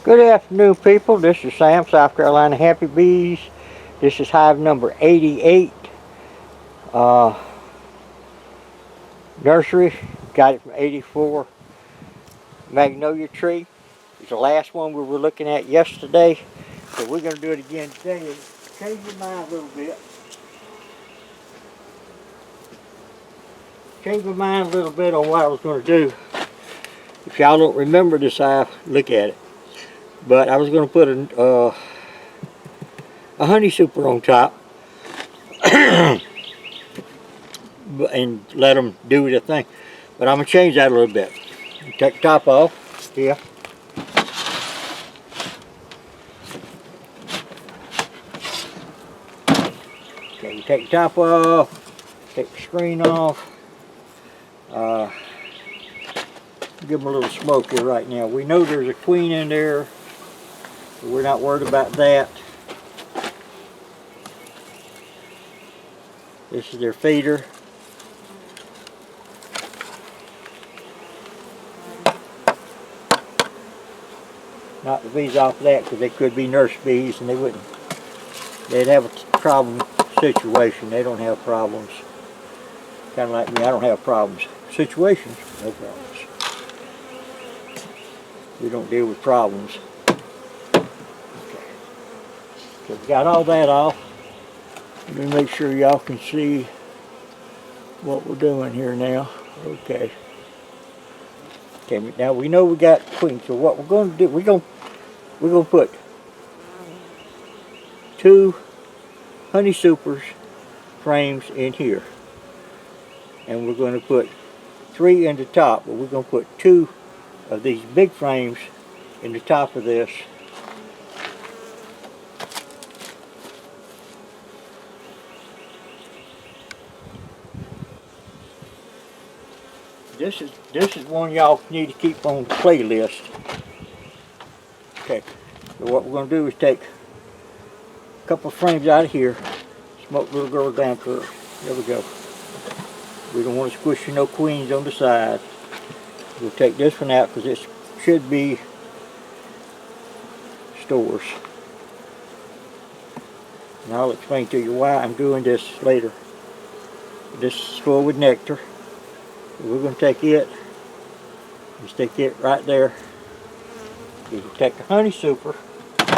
Good afternoon, people. This is Sam, South Carolina Happy Bees. This is hive number 88. Nursery. Got it from 84. Magnolia tree. It's the last one we were looking at yesterday. So we're going to do it again today and change your mind a little bit. Change my mind a little bit on what I was going to do. If y'all don't remember this hive, look at it. But I was going to put a honey super on top and let them do their thing. But I'm going to change that a little bit. Take the top off here. Okay, you take the top off, take the screen off. Give them a little smoke here right now. We know there's a queen in there. So we're not worried about that. This is their feeder. Knock the bees off of that because they could be nurse bees and they'd have a problem situation. They don't have problems. Kind of like me, I don't have problems. Situations, no problems. We don't deal with problems. So we got all that off. Let me make sure y'all can see what we're doing here now. Okay. Okay, now we know we got queen. So what we're going to do, we're going to put 2 honey supers frames in here. And we're going to put 3 in the top, but we're going to put 2 of these big frames in the top of this. This is one y'all need to keep on the playlist. Okay, so what we're going to do is take a couple of frames out of here, smoke little girl down to her. There we go. We don't want to squish no queens on the side. We'll take this one out because this should be stores. And I'll explain to you why I'm doing this later. This is full with nectar. We're going to take it and stick it right there. You can take the honey super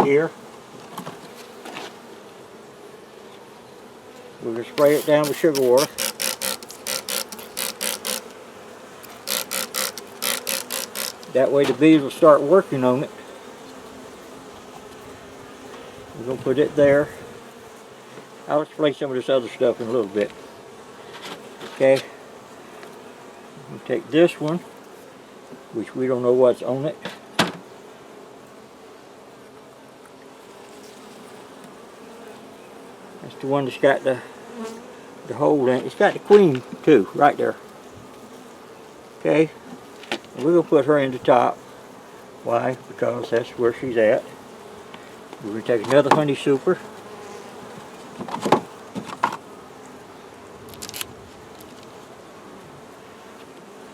here. We're going to spray it down with sugar water. That way the bees will start working on it. We're going to put it there. I'll explain some of this other stuff in a little bit. Okay. We'll take this one, which we don't know what's on it. That's the one that's got the hole in it. It's got the queen too, right there. Okay. And we're going to put her in the top. Why? Because that's where she's at. We're going to take another honey super.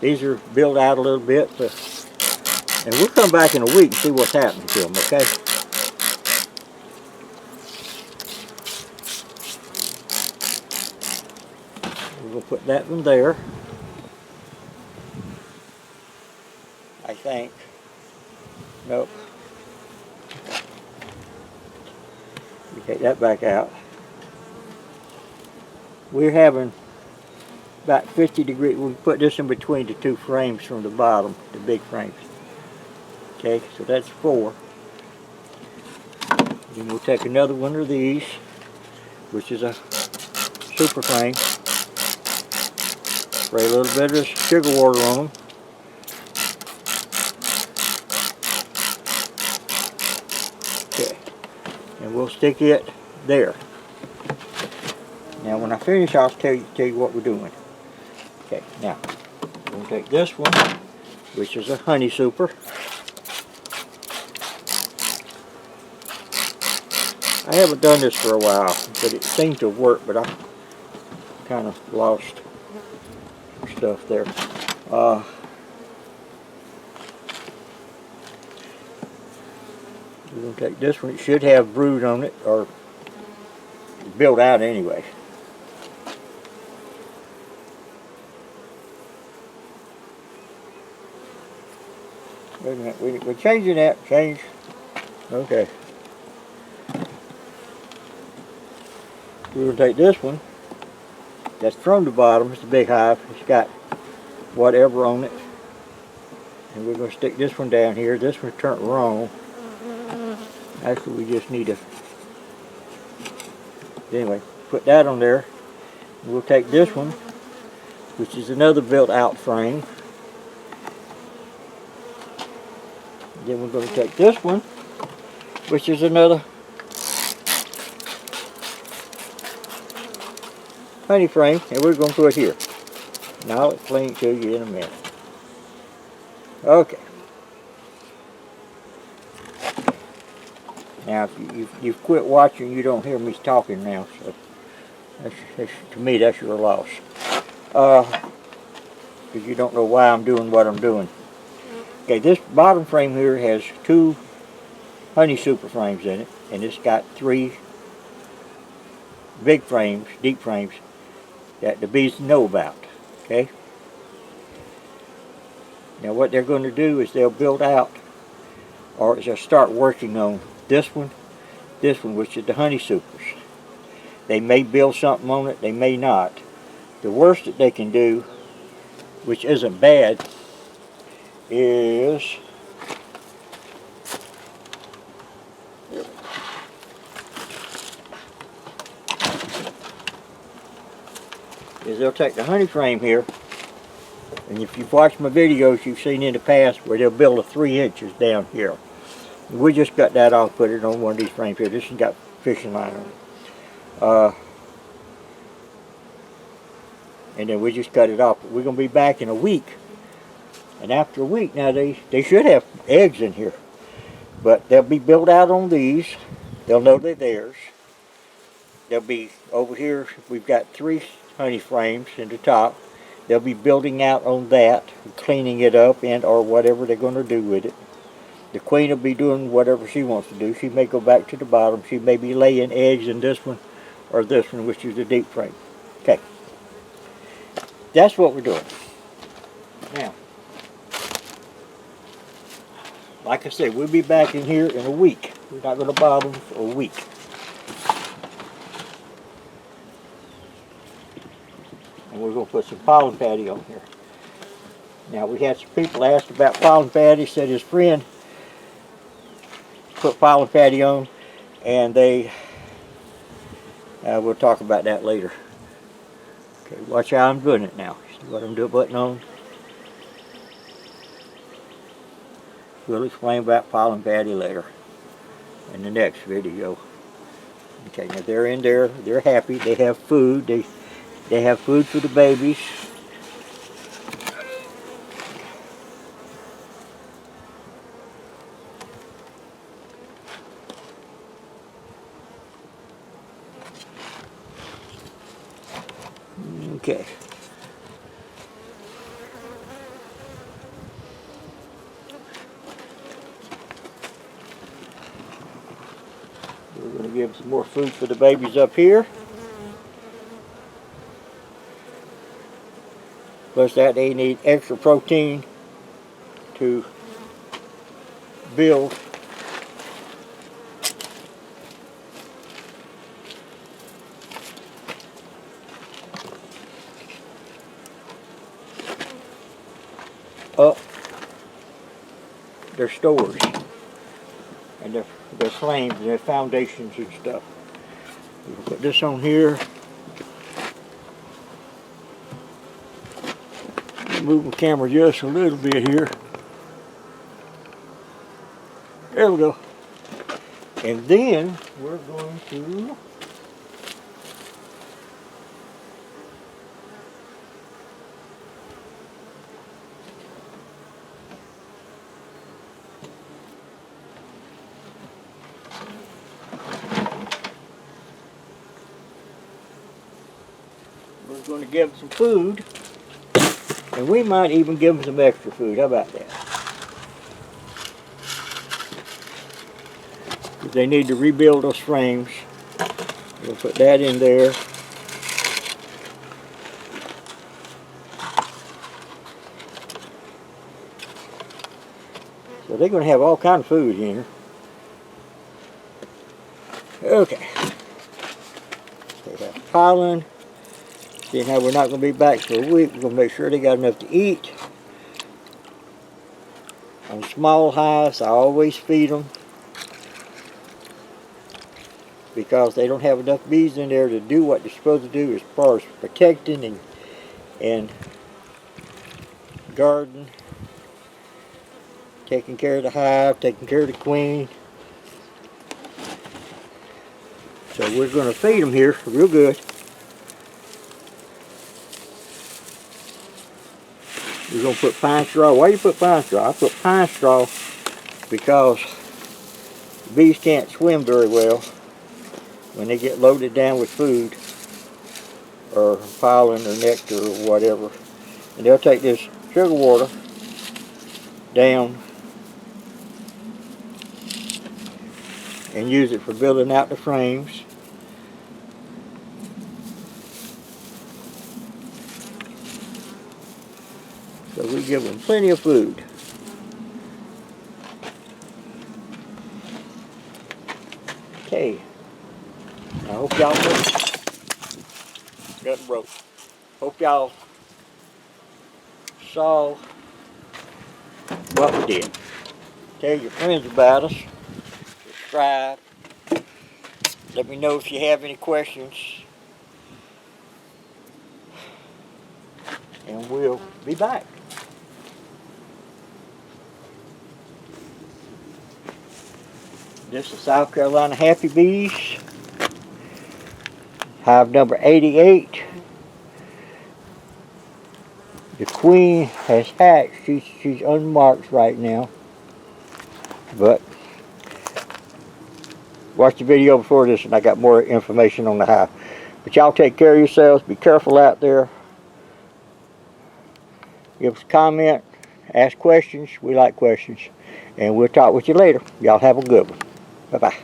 These are built out a little bit, and we'll come back in a week and see what's happening to them, okay? We're going to put that one there, I think. Nope. We take that back out. We're having about 50 degrees. We'll put this in between the 2 frames from the bottom, the big frames. Okay, so that's 4. Then we'll take another one of these, which is a super frame. Spray a little bit of sugar water on them. Okay, and we'll stick it there. Now when I finish, I'll tell you what we're doing. Okay, now we're going to take this one, which is a honey super. I haven't done this for a while, but it seemed to work, but I kind of lost stuff there. We're going to take this one. It should have brood on it, or built out anyway. Wait a minute, we're changing that. Change. Okay. We're going to take this one. That's from the bottom. It's a big hive. It's got whatever on it. And we're going to stick this one down here. This one's turned wrong. Actually, we just need to... Anyway, put that on there. We'll take this one, which is another built out frame. Then we're going to take this one, which is another honey frame, and we're going to put it here. Now I'll explain it to you in a minute. Okay. Now, if you've quit watching, you don't hear me talking now, so that's, to me, that's your loss. Because you don't know why I'm doing what I'm doing. Okay, this bottom frame here has 2 honey super frames in it, and it's got 3 big frames, deep frames, that the bees know about. Okay? Now what they're going to do is they'll build out, or they'll start working on this one, which is the honey supers. They may build something on it, they may not. The worst that they can do, which isn't bad, is they'll take the honey frame here, and if you've watched my videos, you've seen in the past where they'll build a 3 inches down here. We just got that off, put it on one of these frames here. This has got fishing line on it. And then we just cut it off. We're going to be back in a week. And after a week, now they should have eggs in here. But they'll be built out on these. They'll know they're theirs. They'll be over here. We've got 3 honey frames in the top. They'll be building out on that, cleaning it up, and or whatever they're going to do with it. The queen will be doing whatever she wants to do. She may go back to the bottom. She may be laying eggs in this one or this one, which is the deep frame. Okay. That's what we're doing. Now, like I said, we'll be back in here in a week. We're not going to bother them for a week. And we're going to put some pollen patty on here. Now, we had some people asked about pollen patty. Said his friend put pollen patty on, and they we'll talk about that later. Okay, watch how I'm doing it now. See what I'm doing, button on. We'll explain about pollen patty later in the next video. Okay, now they're in there, they're happy, they have food, they have food for the babies. Okay. We're going to give some more food for the babies up here. Plus that they need extra protein to build. Up their stores and their frames and their foundations and stuff. We'll put this on here. Move the camera just a little bit here. There we go. And then we're going to give them some food, and we might even give them some extra food. How about that? They need to rebuild those frames. We'll put that in there. So they're going to have all kind of food in here. Okay. They have pollen. Seeing how we're not going to be back for a week, we're going to make sure they got enough to eat. On small hives, I always feed them because they don't have enough bees in there to do what they're supposed to do as far as protecting and guarding, taking care of the hive, taking care of the queen. So we're going to feed them here real good. We're going to put pine straw. Why do you put pine straw? I put pine straw because bees can't swim very well when they get loaded down with food or pollen or nectar or whatever. And they'll take this sugar water down and use it for building out the frames. So we give them plenty of food. Okay. I hope y'all nothing broke. Hope y'all saw what we did. Tell your friends about us. Subscribe. Let me know if you have any questions. And we'll be back. This is South Carolina Happy Bees. Hive number 88. The queen has hatched. She's unmarked right now. But watch the video before this and I got more information on the hive. But y'all take care of yourselves. Be careful out there. Give us a comment. Ask questions. We like questions. And we'll talk with you later. Y'all have a good one. Bye-bye.